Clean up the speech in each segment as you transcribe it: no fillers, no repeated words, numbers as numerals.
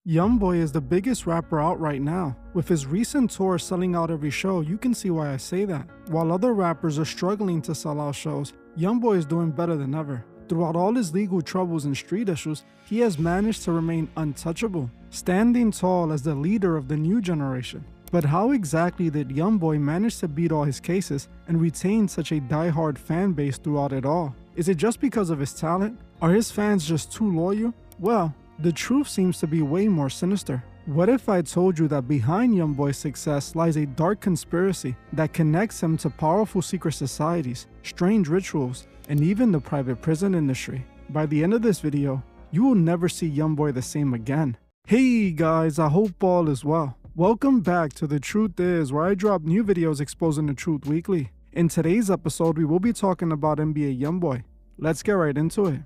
YoungBoy is the biggest rapper out right now. With his recent tour selling out every show, you can see why I say that. While other rappers are struggling to sell out shows, YoungBoy is doing better than ever. Throughout all his legal troubles and street issues, he has managed to remain untouchable, standing tall as the leader of the new generation. But how exactly did YoungBoy manage to beat all his cases and retain such a die-hard fan base throughout it all? Is it just because of his talent? Are his fans just too loyal? Well, the truth seems to be way more sinister. What if I told you that behind YoungBoy's success lies a dark conspiracy that connects him to powerful secret societies, strange rituals, and even the private prison industry? By the end of this video, you will never see YoungBoy the same again. Hey guys, I hope all is well. Welcome back to The Truth Is, where I drop new videos exposing the truth weekly. In today's episode, we will be talking about NBA YoungBoy. Let's get right into it.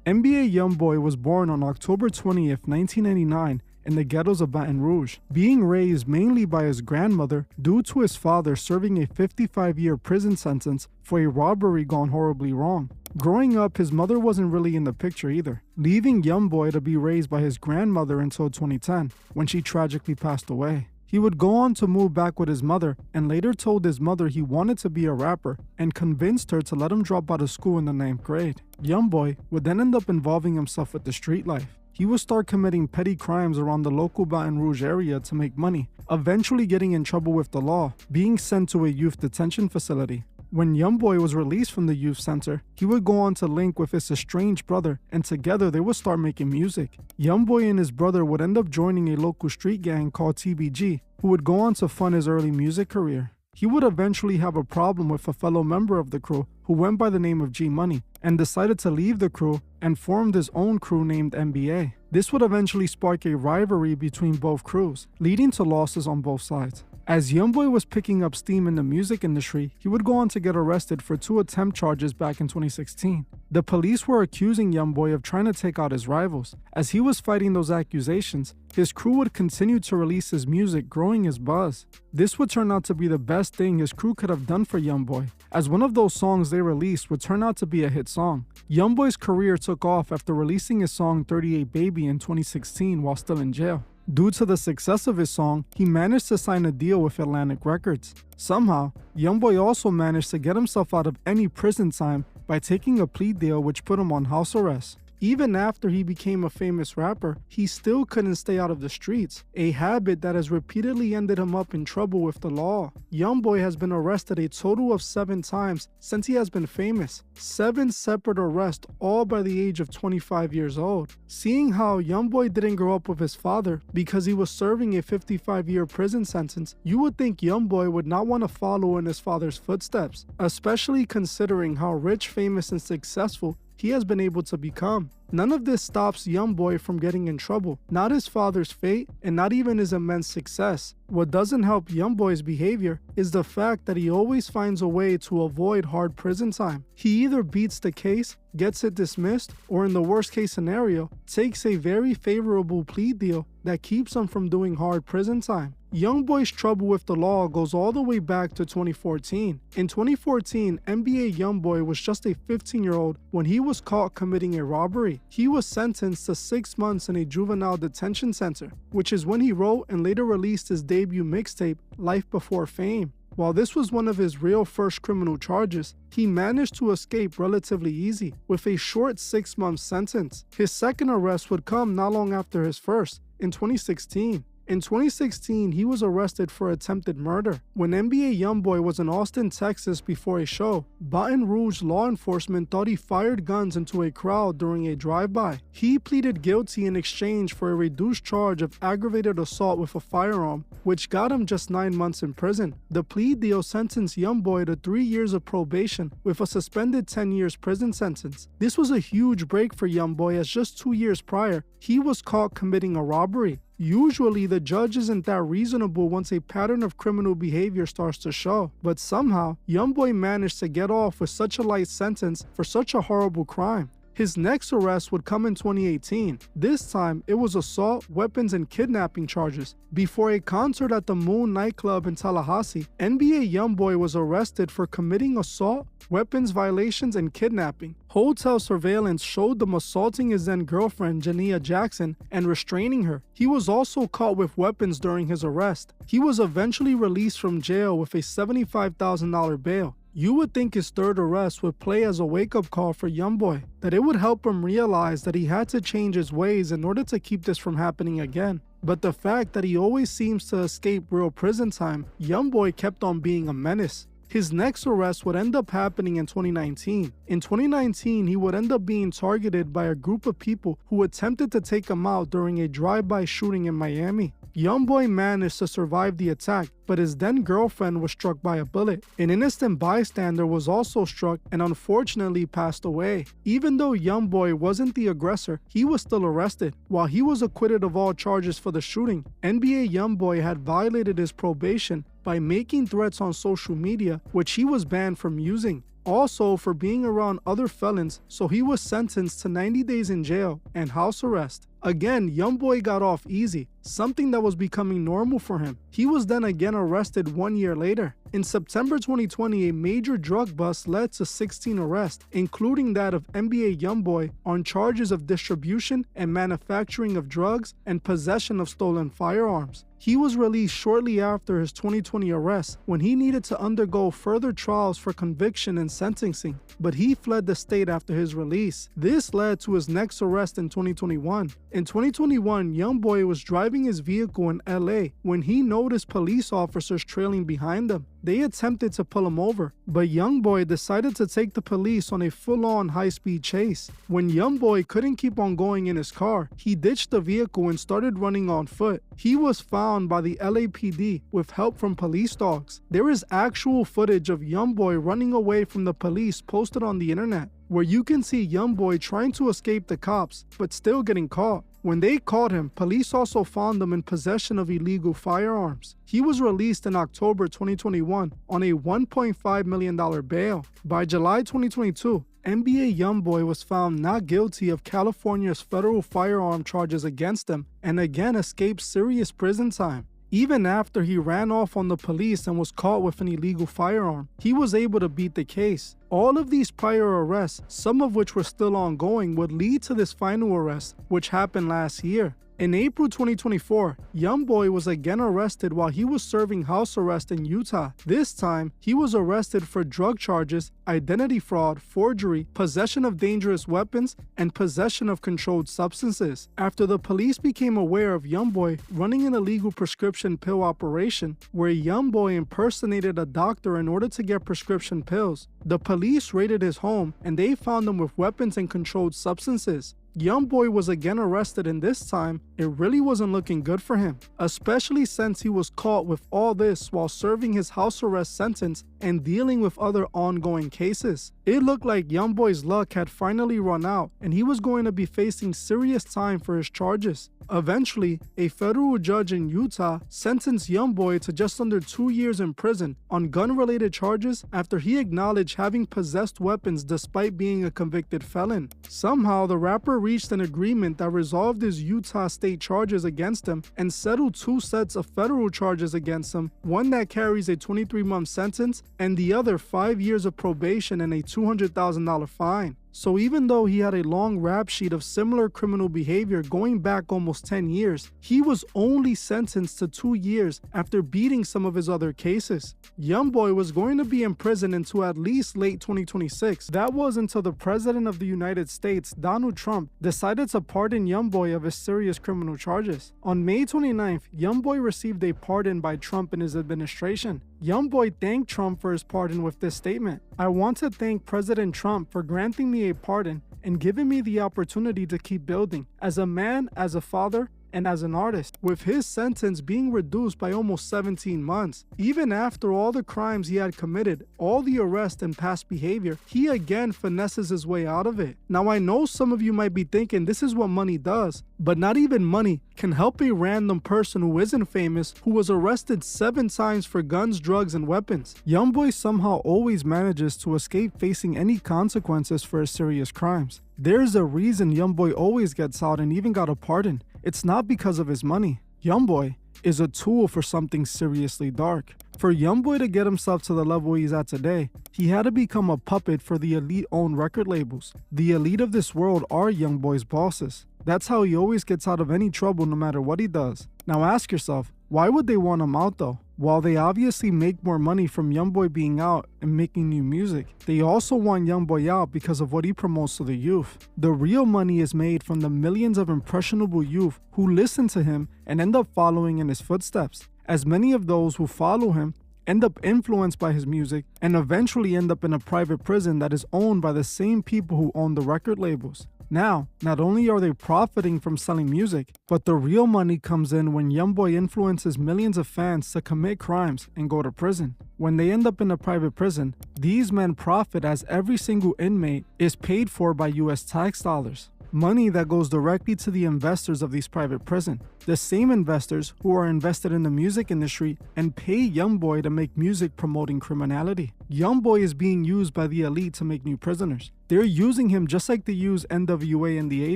NBA YoungBoy was born on October 20th, 1999 in the ghettos of Baton Rouge, being raised mainly by his grandmother due to his father serving a 55-year prison sentence for a robbery gone horribly wrong. Growing up, his mother wasn't really in the picture either, leaving YoungBoy to be raised by his grandmother until 2010, when she tragically passed away. He would go on to move back with his mother and later told his mother he wanted to be a rapper and convinced her to let him drop out of school in the 9th grade. YoungBoy would then end up involving himself with the street life. He would start committing petty crimes around the local Baton Rouge area to make money, eventually getting in trouble with the law, being sent to a youth detention facility. When YoungBoy was released from the youth center, he would go on to link with his estranged brother, and together they would start making music. YoungBoy and his brother would end up joining a local street gang called TBG, who would go on to fund his early music career. He would eventually have a problem with a fellow member of the crew who went by the name of G Money and decided to leave the crew and formed his own crew named NBA. This would eventually spark a rivalry between both crews, leading to losses on both sides. As YoungBoy was picking up steam in the music industry, he would go on to get arrested for 2 attempt charges back in 2016. The police were accusing YoungBoy of trying to take out his rivals. As he was fighting those accusations, his crew would continue to release his music, growing his buzz. This would turn out to be the best thing his crew could have done for YoungBoy, as one of those songs they released would turn out to be a hit song. YoungBoy's career took off after releasing his song 38 Baby in 2016 while still in jail. Due to the success of his song, he managed to sign a deal with Atlantic Records. Somehow, YoungBoy also managed to get himself out of any prison time by taking a plea deal which put him on house arrest. Even after he became a famous rapper, he still couldn't stay out of the streets, a habit that has repeatedly ended him up in trouble with the law. YoungBoy has been arrested a total of 7 times since he has been famous. 7 separate arrests, all by the age of 25 years old. Seeing how YoungBoy didn't grow up with his father because he was serving a 55-year prison sentence, you would think YoungBoy would not want to follow in his father's footsteps, especially considering how rich, famous, and successful he has been able to become. None of this stops YoungBoy from getting in trouble, not his father's fate and not even his immense success. What doesn't help YoungBoy's behavior is the fact that he always finds a way to avoid hard prison time. He either beats the case, gets it dismissed, or in the worst case scenario, takes a very favorable plea deal that keeps him from doing hard prison time. YoungBoy's trouble with the law goes all the way back to 2014. In 2014, NBA YoungBoy was just a 15-year-old when he was caught committing a robbery. He was sentenced to 6 months in a juvenile detention center, which is when he wrote and later released his debut mixtape, Life Before Fame. While this was one of his real first criminal charges, he managed to escape relatively easy with a short 6-month sentence. His second arrest would come not long after his first, in 2016. In 2016, he was arrested for attempted murder. When NBA YoungBoy was in Austin, Texas before a show, Baton Rouge law enforcement thought he fired guns into a crowd during a drive-by. He pleaded guilty in exchange for a reduced charge of aggravated assault with a firearm, which got him just 9 months in prison. The plea deal sentenced YoungBoy to 3 years of probation with a suspended 10 years prison sentence. This was a huge break for YoungBoy, as just 2 years prior, he was caught committing a robbery. Usually, the judge isn't that reasonable once a pattern of criminal behavior starts to show, but somehow, YoungBoy managed to get off with such a light sentence for such a horrible crime. His next arrest would come in 2018. This time, it was assault, weapons, and kidnapping charges. Before a concert at the Moon nightclub in Tallahassee, NBA YoungBoy was arrested for committing assault, weapons violations, and kidnapping. Hotel surveillance showed them assaulting his then-girlfriend, Jania Jackson, and restraining her. He was also caught with weapons during his arrest. He was eventually released from jail with a $75,000 bail. You would think his third arrest would play as a wake-up call for YoungBoy, that it would help him realize that he had to change his ways in order to keep this from happening again. But the fact that he always seems to escape real prison time, YoungBoy kept on being a menace. His next arrest would end up happening in 2019. In 2019, he would end up being targeted by a group of people who attempted to take him out during a drive-by shooting in Miami. YoungBoy managed to survive the attack, but his then-girlfriend was struck by a bullet. An innocent bystander was also struck and unfortunately passed away. Even though YoungBoy wasn't the aggressor, he was still arrested. While he was acquitted of all charges for the shooting, NBA YoungBoy had violated his probation by making threats on social media, which he was banned from using. Also for being around other felons, so he was sentenced to 90 days in jail and house arrest. Again, YoungBoy got off easy, something that was becoming normal for him. He was then again arrested 1 year later. In September 2020, a major drug bust led to 16 arrests, including that of NBA YoungBoy on charges of distribution and manufacturing of drugs and possession of stolen firearms. He was released shortly after his 2020 arrest when he needed to undergo further trials for conviction and sentencing, but he fled the state after his release. This led to his next arrest in 2021. In 2021, YoungBoy was driving his vehicle in LA when he noticed police officers trailing behind him. They attempted to pull him over, but YoungBoy decided to take the police on a full-on high-speed chase. When YoungBoy couldn't keep on going in his car, he ditched the vehicle and started running on foot. He was found by the LAPD with help from police dogs. There is actual footage of YoungBoy running away from the police posted on the internet, where you can see YoungBoy trying to escape the cops, but still getting caught. When they caught him, police also found him in possession of illegal firearms. He was released in October 2021 on a $1.5 million bail. By July 2022, NBA YoungBoy was found not guilty of California's federal firearm charges against him and again escaped serious prison time. Even after he ran off on the police and was caught with an illegal firearm, he was able to beat the case. All of these prior arrests, some of which were still ongoing, would lead to this final arrest, which happened last year. In April 2024, YoungBoy was again arrested while he was serving house arrest in Utah. This time, he was arrested for drug charges, identity fraud, forgery, possession of dangerous weapons, and possession of controlled substances. After the police became aware of YoungBoy running an illegal prescription pill operation, where YoungBoy impersonated a doctor in order to get prescription pills, the police raided his home and they found him with weapons and controlled substances. YoungBoy was again arrested, and this time, it really wasn't looking good for him, especially since he was caught with all this while serving his house arrest sentence and dealing with other ongoing cases. It looked like YoungBoy's luck had finally run out, and he was going to be facing serious time for his charges. Eventually, a federal judge in Utah sentenced YoungBoy to just under 2 years in prison on gun-related charges after he acknowledged having possessed weapons despite being a convicted felon. Somehow, the rapper reached an agreement that resolved his Utah state charges against him and settled 2 sets of federal charges against him, one that carries a 23-month sentence and the other 5 years of probation and a $200,000 fine. So even though he had a long rap sheet of similar criminal behavior going back almost 10 years, he was only sentenced to 2 years after beating some of his other cases. YoungBoy was going to be in prison until at least late 2026. That was until the President of the United States, Donald Trump, decided to pardon YoungBoy of his serious criminal charges. On May 29th, YoungBoy received a pardon by Trump and his administration. YoungBoy thanked Trump for his pardon with this statement: "I want to thank President Trump for granting me a pardon and giving me the opportunity to keep building. As a man, as a father, and as an artist, with his sentence being reduced by almost 17 months. Even after all the crimes he had committed, all the arrest and past behavior, he again finesses his way out of it. Now I know some of you might be thinking this is what money does, but not even money can help a random person who isn't famous, who was arrested 7 times for guns, drugs, and weapons. YoungBoy somehow always manages to escape facing any consequences for his serious crimes. There's a reason YoungBoy always gets out and even got a pardon. It's not because of his money. YoungBoy is a tool for something seriously dark. For YoungBoy to get himself to the level he's at today, he had to become a puppet for the elite-owned record labels. The elite of this world are YoungBoy's bosses. That's how he always gets out of any trouble no matter what he does. Now ask yourself, why would they want him out though? While they obviously make more money from YoungBoy being out and making new music, they also want YoungBoy out because of what he promotes to the youth. The real money is made from the millions of impressionable youth who listen to him and end up following in his footsteps. As many of those who follow him end up influenced by his music and eventually end up in a private prison that is owned by the same people who own the record labels. Now, not only are they profiting from selling music, but the real money comes in when YoungBoy influences millions of fans to commit crimes and go to prison. When they end up in a private prison, these men profit as every single inmate is paid for by US tax dollars. Money that goes directly to the investors of these private prisons. The same investors who are invested in the music industry and pay YoungBoy to make music promoting criminality. YoungBoy is being used by the elite to make new prisoners. They're using him just like they used NWA in the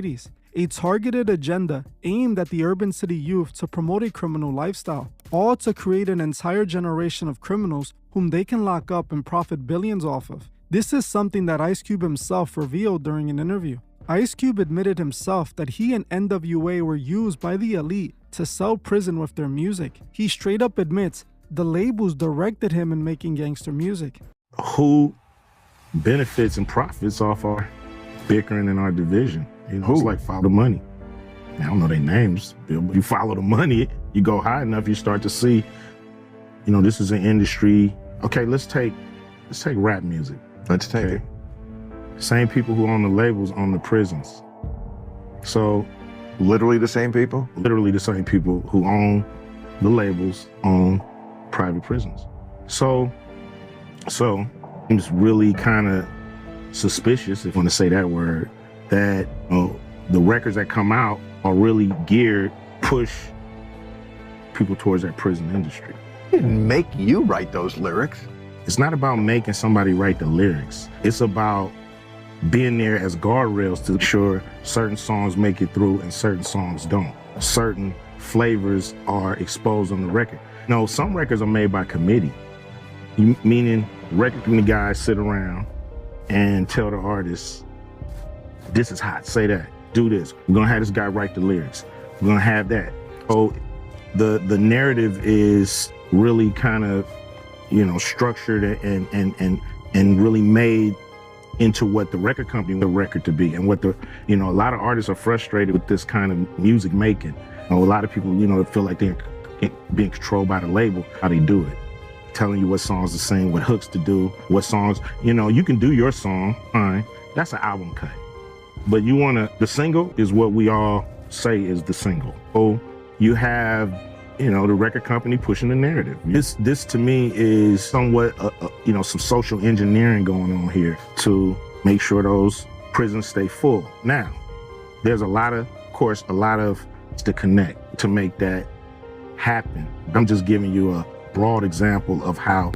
80s. A targeted agenda aimed at the urban city youth to promote a criminal lifestyle, all to create an entire generation of criminals whom they can lock up and profit billions off of. This is something that Ice Cube himself revealed during an interview. Ice Cube admitted himself that he and NWA were used by the elite to sell prison with their music. He straight up admits the labels directed him in making gangster music. Who benefits and profits off our bickering in our division? You know, it's like follow the money. I don't know their names, Bill, but you follow the money, you go high enough, you start to see, you know, this is an industry. Okay, let's take rap music. Let's take it. Same people who own the labels own the prisons. So literally the same people? Literally the same people who own the labels own private prisons. So it's really kind of suspicious, if you want to say that word, that the records that come out are really geared, push people towards that prison industry. It didn't make you write those lyrics. It's not about making somebody write the lyrics. It's about being there as guardrails to ensure certain songs make it through and certain songs don't. Certain flavors are exposed on the record. No, some records are made by committee, meaning record committee guys sit around and tell the artists, this is hot, say that, do this. We're gonna have this guy write the lyrics. We're gonna have that. So the narrative is really kind of, you know, structured and really made into what the record company want the record to be, and what the, you know, a lot of artists are frustrated with this kind of music making. You know, a lot of people, you know, feel like they're being controlled by the label, how they do it, telling you what songs to sing, what hooks to do, what songs, you know, you can do your song, fine, that's an album cut. But you wanna, the single is what we all say is the single. So you have, you know, the record company pushing the narrative. This to me is somewhat, you know, some social engineering going on here to make sure those prisons stay full. Now, there's a lot of to connect to make that happen. I'm just giving you a broad example of how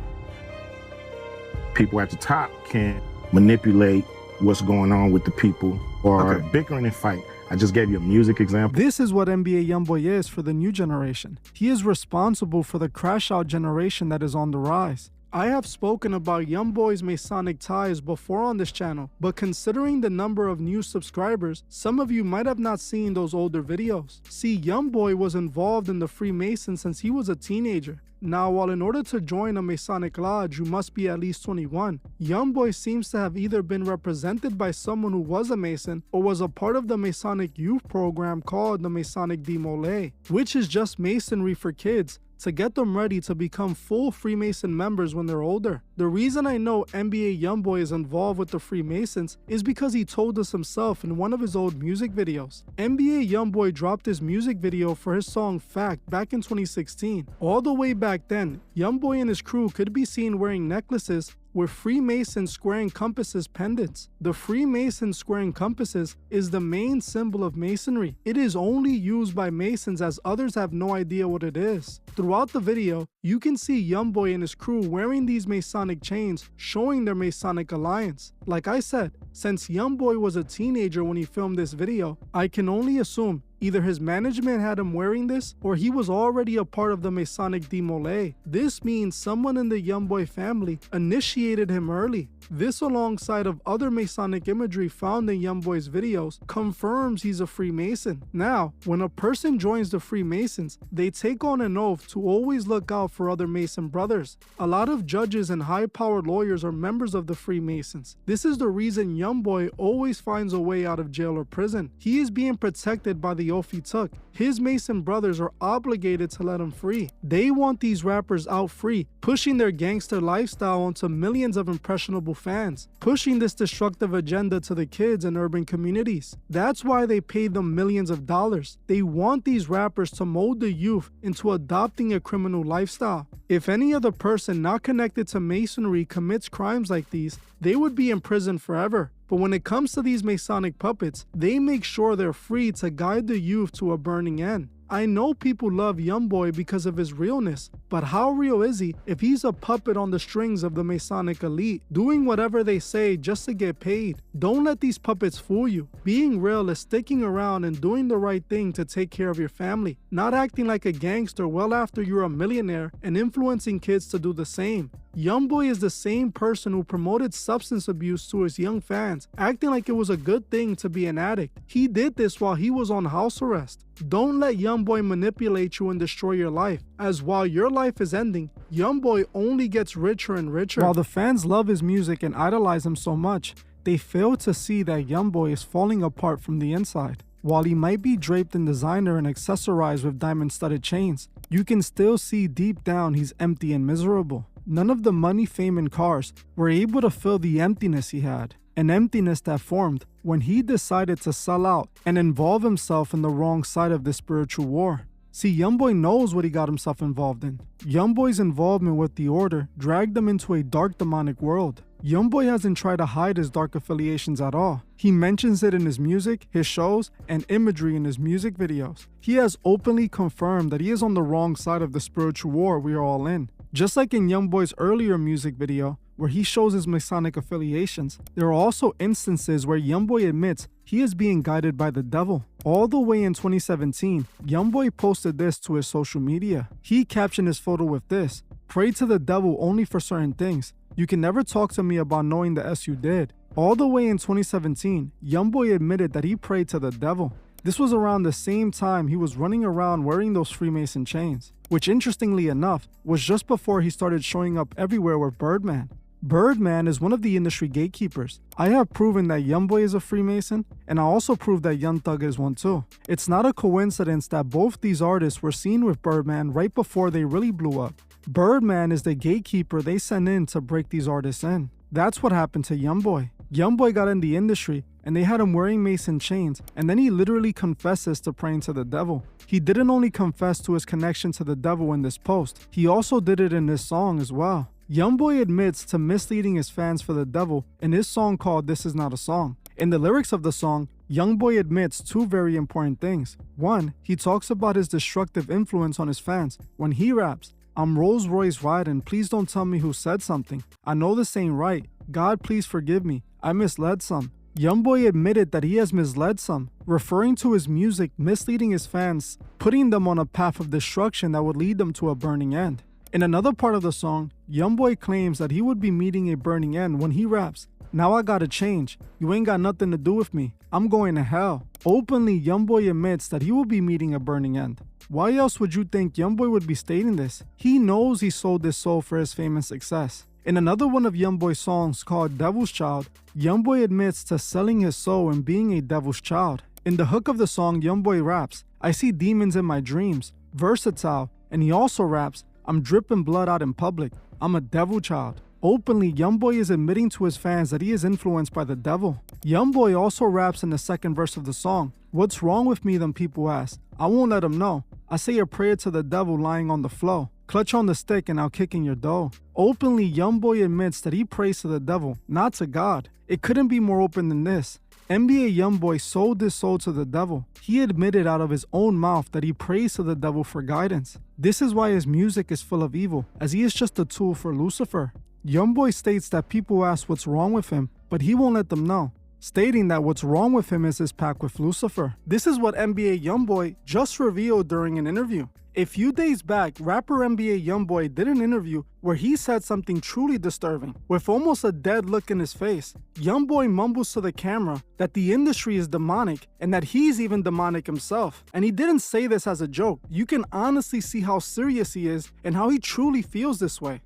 people at the top can manipulate what's going on with the people who are bickering and fight. I just gave you a music example. This is what NBA YoungBoy is for the new generation. He is responsible for the crash out generation that is on the rise. I have spoken about YoungBoy's Masonic ties before on this channel, but considering the number of new subscribers, some of you might have not seen those older videos. See, YoungBoy was involved in the Freemasons since he was a teenager. Now, while in order to join a Masonic lodge, you must be at least 21, YoungBoy seems to have either been represented by someone who was a Mason or was a part of the Masonic youth program called the Masonic Demole, which is just Masonry for kids to get them ready to become full Freemason members when they're older. The reason I know NBA YoungBoy is involved with the Freemasons is because he told us himself in one of his old music videos. NBA YoungBoy dropped his music video for his song Fact back in 2016. All the way back then, YoungBoy and his crew could be seen wearing necklaces with Freemason squaring compasses pendants. The Freemason squaring compasses is the main symbol of Masonry. It is only used by Masons as others have no idea what it is. Throughout the video, you can see YoungBoy and his crew wearing these Masonic chains, showing their Masonic alliance. Like I said, since YoungBoy was a teenager when he filmed this video, I can only assume either his management had him wearing this or he was already a part of the Masonic Demolay. This means someone in the YoungBoy family initiated him early. This, alongside of other Masonic imagery found in YoungBoy's videos, confirms he's a Freemason. Now, when a person joins the Freemasons, they take on an oath to always look out for other Mason brothers. A lot of judges and high-powered lawyers are members of the Freemasons. This is the reason YoungBoy always finds a way out of jail or prison. He is being protected by the oath he took. His Mason brothers are obligated to let him free. They want these rappers out free, pushing their gangster lifestyle onto millions of impressionable fans, pushing this destructive agenda to the kids in urban communities. That's why they pay them millions of dollars. They want these rappers to mold the youth into adopting a criminal lifestyle. If any other person not connected to Masonry commits crimes like these, they would be in prison forever. But when it comes to these Masonic puppets, they make sure they're free to guide the youth to a burning end. I know people love YoungBoy because of his realness, but how real is he if he's a puppet on the strings of the Masonic elite, doing whatever they say just to get paid? Don't let these puppets fool you. Being real is sticking around and doing the right thing to take care of your family, not acting like a gangster well after you're a millionaire and influencing kids to do the same. YoungBoy is the same person who promoted substance abuse to his young fans, acting like it was a good thing to be an addict. He did this while he was on house arrest. Don't let YoungBoy manipulate you and destroy your life, as while your life is ending, YoungBoy only gets richer and richer. While the fans love his music and idolize him so much, they fail to see that YoungBoy is falling apart from the inside. While he might be draped in designer and accessorized with diamond-studded chains, you can still see deep down he's empty and miserable. None of the money, fame, and cars were able to fill the emptiness he had. An emptiness that formed when he decided to sell out and involve himself in the wrong side of this spiritual war. See, YoungBoy knows what he got himself involved in. YoungBoy's involvement with the Order dragged him into a dark demonic world. YoungBoy hasn't tried to hide his dark affiliations at all. He mentions it in his music, his shows, and imagery in his music videos. He has openly confirmed that he is on the wrong side of the spiritual war we are all in. Just like in YoungBoy's earlier music video, where he shows his Masonic affiliations, there are also instances where YoungBoy admits he is being guided by the devil. All the way in 2017, YoungBoy posted this to his social media. He captioned his photo with this: "Pray to the devil only for certain things. You can never talk to me about knowing the S you did." All the way in 2017, YoungBoy admitted that he prayed to the devil. This was around the same time he was running around wearing those Freemason chains, which interestingly enough was just before he started showing up everywhere with Birdman. Birdman is one of the industry gatekeepers. I have proven that YoungBoy is a Freemason, and I also proved that Young Thug is one too. It's not a coincidence that both these artists were seen with Birdman right before they really blew up. Birdman is the gatekeeper they sent in to break these artists in. That's what happened to YoungBoy. YoungBoy got in the industry, and they had him wearing Mason chains, and then he literally confesses to praying to the devil. He didn't only confess to his connection to the devil in this post, he also did it in this song as well. YoungBoy admits to misleading his fans for the devil in his song called This Is Not a Song. In the lyrics of the song, YoungBoy admits two very important things. One, he talks about his destructive influence on his fans. When he raps, "I'm Rolls Royce riding, please don't tell me who said something. I know this ain't right. God, please forgive me. I misled some." YoungBoy admitted that he has misled some, referring to his music misleading his fans, putting them on a path of destruction that would lead them to a burning end. In another part of the song, YoungBoy claims that he would be meeting a burning end when he raps, "Now I gotta change. You ain't got nothing to do with me. I'm going to hell." Openly, YoungBoy admits that he will be meeting a burning end. Why else would you think YoungBoy would be stating this? He knows he sold his soul for his fame and success. In another one of YoungBoy's songs called Devil's Child, YoungBoy admits to selling his soul and being a devil's child. In the hook of the song, YoungBoy raps, "I see demons in my dreams, versatile, And he also raps, "I'm dripping blood out in public. I'm a devil child." Openly, YoungBoy is admitting to his fans that he is influenced by the devil. YoungBoy also raps in the second verse of the song, "What's wrong with me, them people ask? I won't let them know. I say a prayer to the devil lying on the floor. Clutch on the stick and I'll kick in your dough." Openly, YoungBoy admits that he prays to the devil, not to God. It couldn't be more open than this. NBA YoungBoy sold his soul to the devil. He admitted out of his own mouth that he prays to the devil for guidance. This is why his music is full of evil, as he is just a tool for Lucifer. YoungBoy states that people ask what's wrong with him, but he won't let them know, stating that what's wrong with him is his pact with Lucifer. This is what NBA YoungBoy just revealed during an interview. A few days back, rapper NBA YoungBoy did an interview where he said something truly disturbing. With almost a dead look in his face, YoungBoy mumbles to the camera that the industry is demonic and that he's even demonic himself. And he didn't say this as a joke. You can honestly see how serious he is and how he truly feels this way.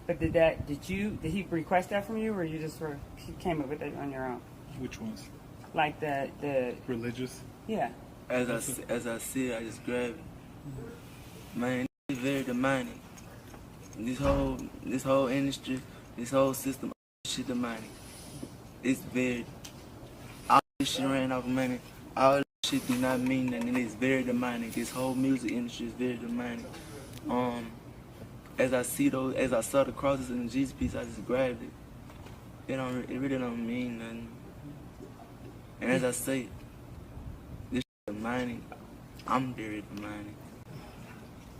But did he request that from you, or you just came up with it on your own? Which ones? Like the Religious? yeah. As I see it, I just grab it. Man, it's very demanding. This whole industry, this whole system, shit demanding. It's very, all this shit ran off of money. All this shit do not mean nothing, and it's very demanding. This whole music industry is very demanding. As I saw the crosses in the Jesus piece, I just grabbed it. It really don't mean nothing. And as I say, this shit demanding, I'm very demanding.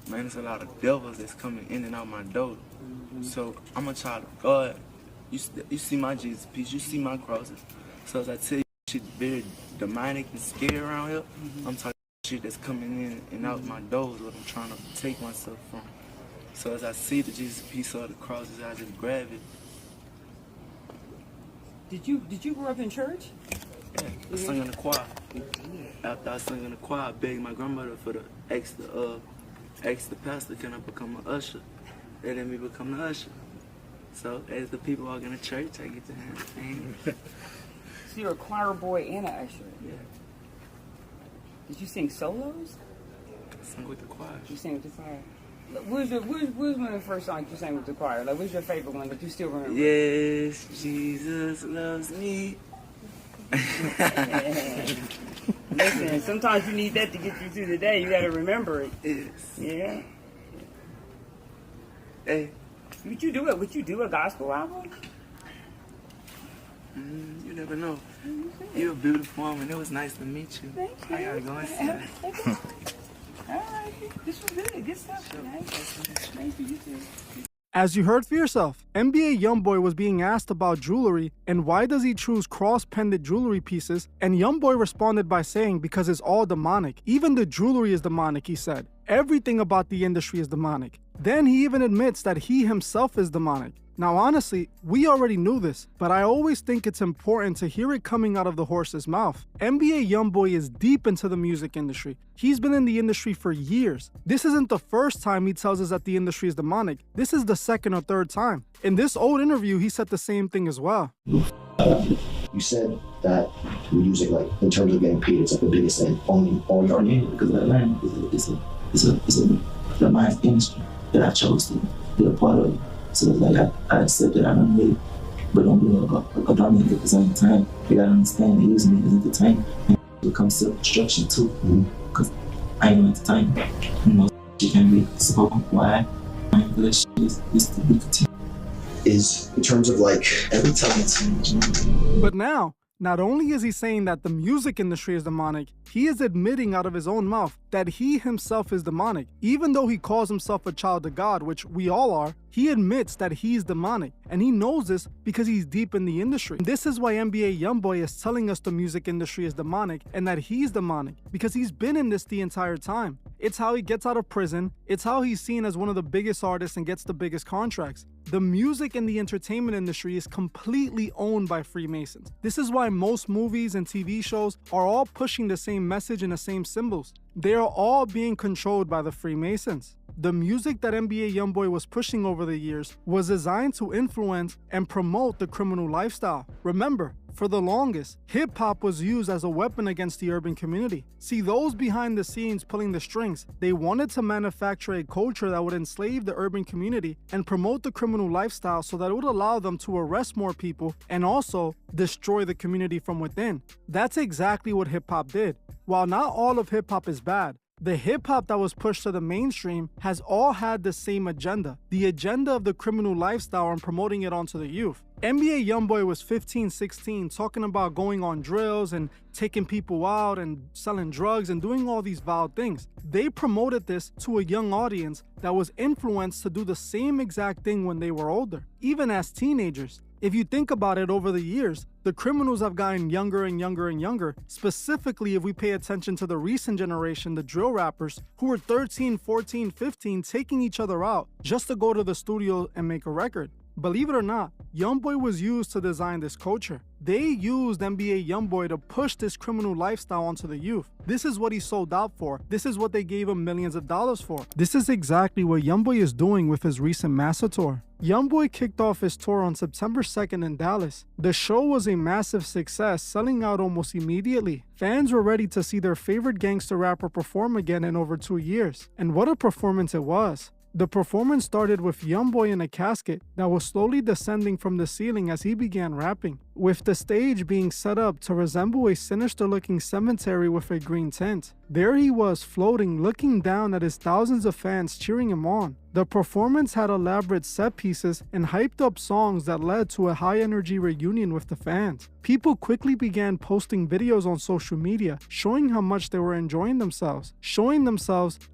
Man, there's a lot of devils that's coming in and out my door. So I'm a child of God. You see my Jesus piece, you see my crosses. So as I tell you, shit very demonic and scary around here, I'm talking shit that's coming in and out my doors, what I'm trying to protect myself from. So as I see the Jesus piece or the crosses, I just grab it. Did you grow up in church? Yeah, I sung in the choir. After I sung in the choir, I begged my grandmother for ask the pastor, can I become an usher? They let me become the usher. So as the people walk in the church, I get to hand. So you're a choir boy and an usher. Yeah. Did you sing solos? I sung with the choir. You sang with the choir. Where's one of the first songs you sang with the choir? Like, what's your favorite one that you still remember? Yes, Jesus loves me. Listen, sometimes you need that to get you through the day. You gotta remember it. Yes. Yeah. Hey. Would you do a gospel album? You never know. You're a beautiful woman. It was nice to meet you. Thank you. I gotta go inside. All right. This was good. Good stuff. Nice to meet you. As you heard for yourself, NBA YoungBoy was being asked about jewelry and why does he choose cross-pendant jewelry pieces, and YoungBoy responded by saying because it's all demonic. Even the jewelry is demonic, he said. Everything about the industry is demonic. Then he even admits that he himself is demonic. Now honestly, we already knew this, but I always think it's important to hear it coming out of the horse's mouth. NBA YoungBoy is deep into the music industry. He's been in the industry for years. This isn't the first time he tells us that the industry is demonic. This is the second or third time. In this old interview, he said the same thing as well. You said that music, like in terms of getting paid, it's like the biggest thing only all your game. Because that land is a nice industry that I chose to be a part of. So it's like I accept that I don't really, but don't be a dominant at the same time. You gotta understand that using me as entertainment and it becomes self-destruction too. Because I ain't no entertainment. You know, you can't be spoken why. I ain't good shit is to be continued. Is in terms of like every time it's. But now, not only is he saying that the music industry is demonic, he is admitting out of his own mouth that he himself is demonic. Even though he calls himself a child of God, which we all are, he admits that he's demonic. And he knows this because he's deep in the industry. This is why NBA YoungBoy is telling us the music industry is demonic and that he's demonic, because he's been in this the entire time. It's how he gets out of prison. It's how he's seen as one of the biggest artists and gets the biggest contracts. The music and the entertainment industry is completely owned by Freemasons. This is why most movies and TV shows are all pushing the same message and the same symbols. They are all being controlled by the Freemasons. The music that NBA YoungBoy was pushing over the years was designed to influence and promote the criminal lifestyle. Remember, for the longest, hip-hop was used as a weapon against the urban community. See, those behind the scenes pulling the strings, they wanted to manufacture a culture that would enslave the urban community and promote the criminal lifestyle so that it would allow them to arrest more people and also destroy the community from within. That's exactly what hip-hop did. While not all of hip-hop is bad, the hip-hop that was pushed to the mainstream has all had the same agenda, the agenda of the criminal lifestyle and promoting it onto the youth. NBA YoungBoy was 15, 16, talking about going on drills and taking people out and selling drugs and doing all these vile things. They promoted this to a young audience that was influenced to do the same exact thing when they were older, even as teenagers. If you think about it, over the years, the criminals have gotten younger and younger and younger, specifically if we pay attention to the recent generation, the drill rappers, who were 13, 14, 15, taking each other out just to go to the studio and make a record. Believe it or not, YoungBoy was used to design this culture. They used NBA YoungBoy to push this criminal lifestyle onto the youth. This is what he sold out for. This is what they gave him millions of dollars for. This is exactly what YoungBoy is doing with his recent Massa tour. YoungBoy kicked off his tour on September 2nd in Dallas. The show was a massive success, selling out almost immediately. Fans were ready to see their favorite gangster rapper perform again in over 2 years. And what a performance it was. The performance started with YoungBoy in a casket that was slowly descending from the ceiling as he began rapping, with the stage being set up to resemble a sinister-looking cemetery with a green tint. There he was, floating, looking down at his thousands of fans cheering him on. The performance had elaborate set pieces and hyped up songs that led to a high-energy reunion with the fans. People quickly began posting videos on social media, showing how much they were enjoying themselves,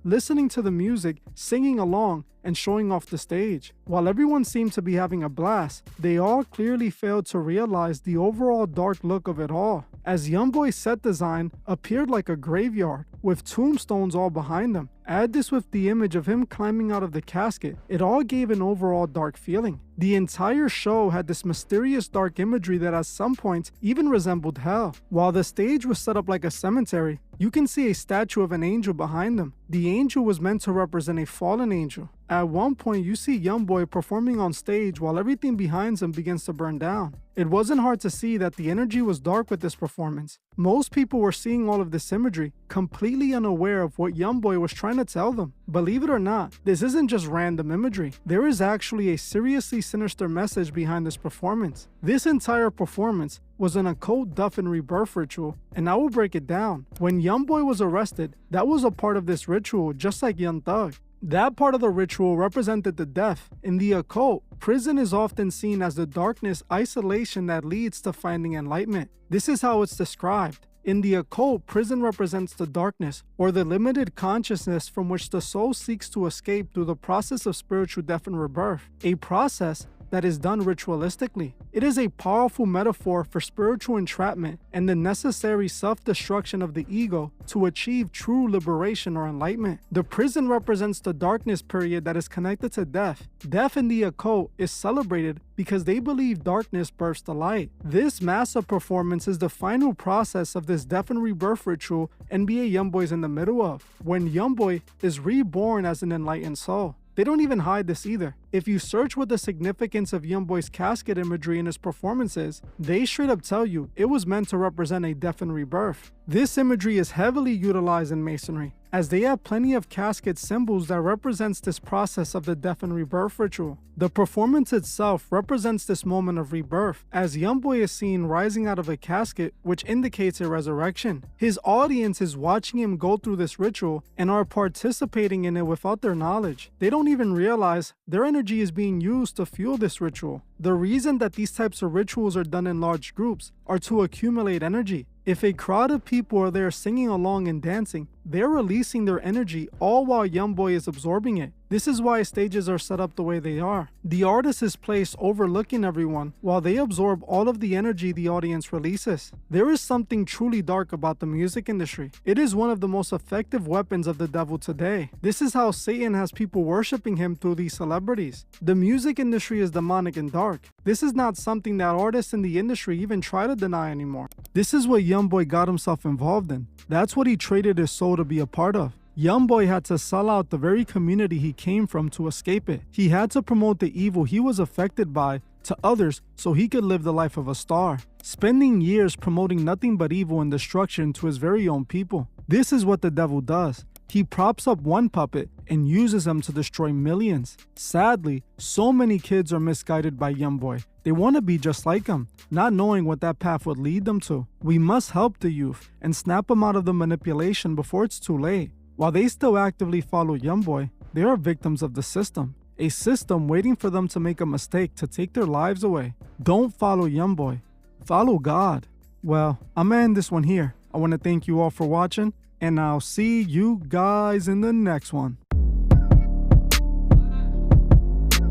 listening to the music, singing along, and showing off the stage. While everyone seemed to be having a blast, they all clearly failed to realize the overall dark look of it all, as YoungBoy's set design appeared like a graveyard, with tombstones all behind them. Add this with the image of him climbing out of the casket, it all gave an overall dark feeling. The entire show had this mysterious dark imagery that at some points even resembled hell. While the stage was set up like a cemetery, you can see a statue of an angel behind them. The angel was meant to represent a fallen angel. At one point, you see YoungBoy performing on stage while everything behind him begins to burn down. It wasn't hard to see that the energy was dark with this performance. Most people were seeing all of this imagery, completely unaware of what YoungBoy was trying to tell them. Believe it or not, this isn't just random imagery. There is actually a seriously sinister message behind this performance. This entire performance was an occult death and rebirth ritual, and I will break it down. When YoungBoy was arrested, that was a part of this ritual, just like Young Thug. That part of the ritual represented the death. In the occult, prison is often seen as the darkness, isolation that leads to finding enlightenment. This is how it's described. In the occult, prison represents the darkness, or the limited consciousness from which the soul seeks to escape through the process of spiritual death and rebirth, a process that is done ritualistically. It is a powerful metaphor for spiritual entrapment and the necessary self-destruction of the ego to achieve true liberation or enlightenment. The prison represents the darkness period that is connected to death. Death in the occult is celebrated because they believe darkness births the light. This Massa performance is the final process of this death and rebirth ritual NBA YoungBoy is in the middle of, when YoungBoy is reborn as an enlightened soul. They don't even hide this either. If you search what the significance of YoungBoy's casket imagery in his performance is, they straight up tell you it was meant to represent a death and rebirth. This imagery is heavily utilized in Masonry, as they have plenty of casket symbols that represents this process of the death and rebirth ritual. The performance itself represents this moment of rebirth, as YoungBoy is seen rising out of a casket, which indicates a resurrection. His audience is watching him go through this ritual and are participating in it without their knowledge. They don't even realize their energy is being used to fuel this ritual. The reason that these types of rituals are done in large groups are to accumulate energy. If a crowd of people are there singing along and dancing, they're releasing their energy all while YoungBoy is absorbing it. This is why stages are set up the way they are. The artist is placed overlooking everyone while they absorb all of the energy the audience releases. There is something truly dark about the music industry. It is one of the most effective weapons of the devil today. This is how Satan has people worshiping him through these celebrities. The music industry is demonic and dark. This is not something that artists in the industry even try to deny anymore. This is what YoungBoy got himself involved in. That's what he traded his soul to be a part of. YoungBoy had to sell out the very community he came from to escape it. He had to promote the evil he was affected by to others so he could live the life of a star, spending years promoting nothing but evil and destruction to his very own people. This is what the devil does. He props up one puppet and uses them to destroy millions. Sadly, so many kids are misguided by YoungBoy. They want to be just like him, not knowing what that path would lead them to. We must help the youth and snap them out of the manipulation before it's too late. While they still actively follow YoungBoy, they are victims of the system. A system waiting for them to make a mistake to take their lives away. Don't follow YoungBoy. Follow God. Well, I'm gonna end this one here. I want to thank you all for watching, and I'll see you guys in the next one.